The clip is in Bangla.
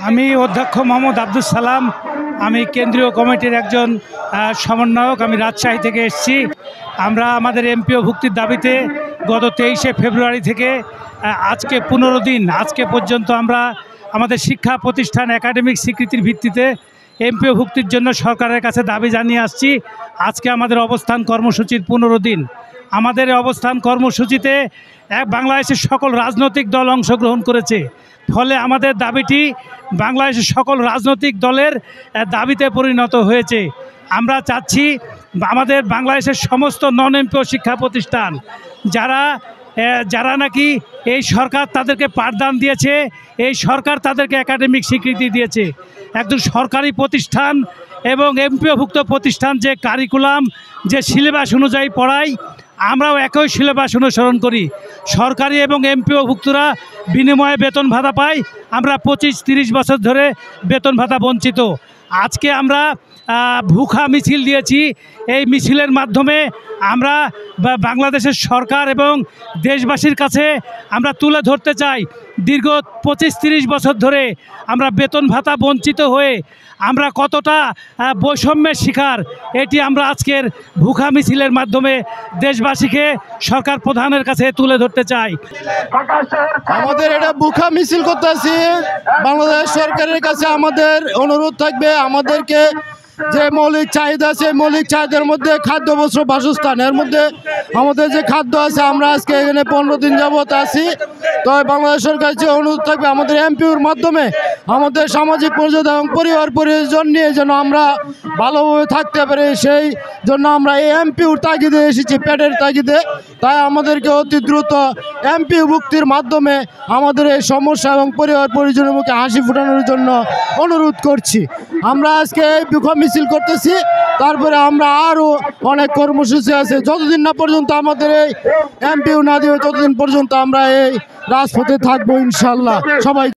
আমি অধ্যক্ষ মোহাম্মদ আব্দুল সালাম। আমি কেন্দ্রীয় কমিটির একজন সমন্বয়ক। আমি রাজশাহী থেকে এসেছি। আমরা আমাদের এমপিও ভুক্তির দাবিতে গত 23শে ফেব্রুয়ারি থেকে আজকে 15 দিন আজকে পর্যন্ত আমরা আমাদের শিক্ষা প্রতিষ্ঠান একাডেমিক স্বীকৃতির ভিত্তিতে এমপিও ভুক্তির জন্য সরকারের কাছে দাবি জানিয়ে আসছি। আজকে আমাদের অবস্থান কর্মসূচির 15 দিন। আমাদের অবস্থান কর্মসূচিতে বাংলাদেশের সকল রাজনৈতিক দল অংশগ্রহণ করেছে। ফলে আমাদের দাবিটি বাংলাদেশের সকল রাজনৈতিক দলের দাবিতে পরিণত হয়েছে। আমরা চাচ্ছি আমাদের বাংলাদেশের সমস্ত নন এমপিও শিক্ষা প্রতিষ্ঠান যারা নাকি এই সরকার তাদেরকে পাঠদান দিয়েছে, এই সরকার তাদেরকে একাডেমিক স্বীকৃতি দিয়েছে, একজন সরকারি প্রতিষ্ঠান এবং এমপিওভুক্ত প্রতিষ্ঠান যে কারিকুলাম যে সিলেবাস অনুযায়ী পড়ায়, আমরাও একই সিলেবাস অনুসরণ করি। সরকারি এবং এমপিওভুক্তরা বিনিময়ে বেতন ভাতা পাই, আমরা 25-30 বছর ধরে বেতন ভাতা বঞ্চিত। আজকে আমরা ভুখা মিছিল দিয়েছি। এই মিছিলের মাধ্যমে আমরা বাংলাদেশের সরকার এবং দেশবাসীর কাছে আমরা তুলে ধরতে চাই, দীর্ঘ 25-30 বছর ধরে আমরা বেতন ভাতা বঞ্চিত হয়ে আমরা কতটা বৈষম্যের শিকার, এটি আমরা আজকের ভুখা মিছিলের মাধ্যমে দেশবাসীকে সরকার প্রধানের কাছে তুলে ধরতে চাই। আমাদের এটা ভুখা মিছিল করতেছি। বাংলাদেশ সরকারের কাছে আমাদের অনুরোধ থাকবে, আমাদেরকে যে মৌলিক চাহিদা আছে, মৌলিক চাহিদার মধ্যে খাদ্য, বস্ত্র, বাসস্থান, এর মধ্যে আমাদের যে খাদ্য আছে, আমরা আজকে এখানে 15 দিন যাবত আছি। তো বাংলাদেশ সরকারের যে অনুরোধ থাকবে, আমাদের এমপিওর মাধ্যমে আমাদের সামাজিক মর্যাদা এবং পরিবার পরিজন নিয়ে যেন আমরা ভালোভাবে থাকতে পারি, সেই জন্য আমরা এই এমপিওর তাগিদে এসেছি, পেটের তাগিদে। তাই আমাদেরকে অতি দ্রুত এমপিও ভুক্তির মাধ্যমে আমাদের এই সমস্যা এবং পরিবার পরিজনের মুখে হাসি ফোটানোর জন্য অনুরোধ করছি। আমরা আজকে এই ভুখা মিছিল করতেছি, তারপরে আমরা আরও অনেক কর্মসূচি আছে। যতদিন না পর্যন্ত আমাদের এই এমপিও না দিবে, ততদিন পর্যন্ত আমরা এই রাজপথে থাকবো ইনশাল্লাহ। সবাই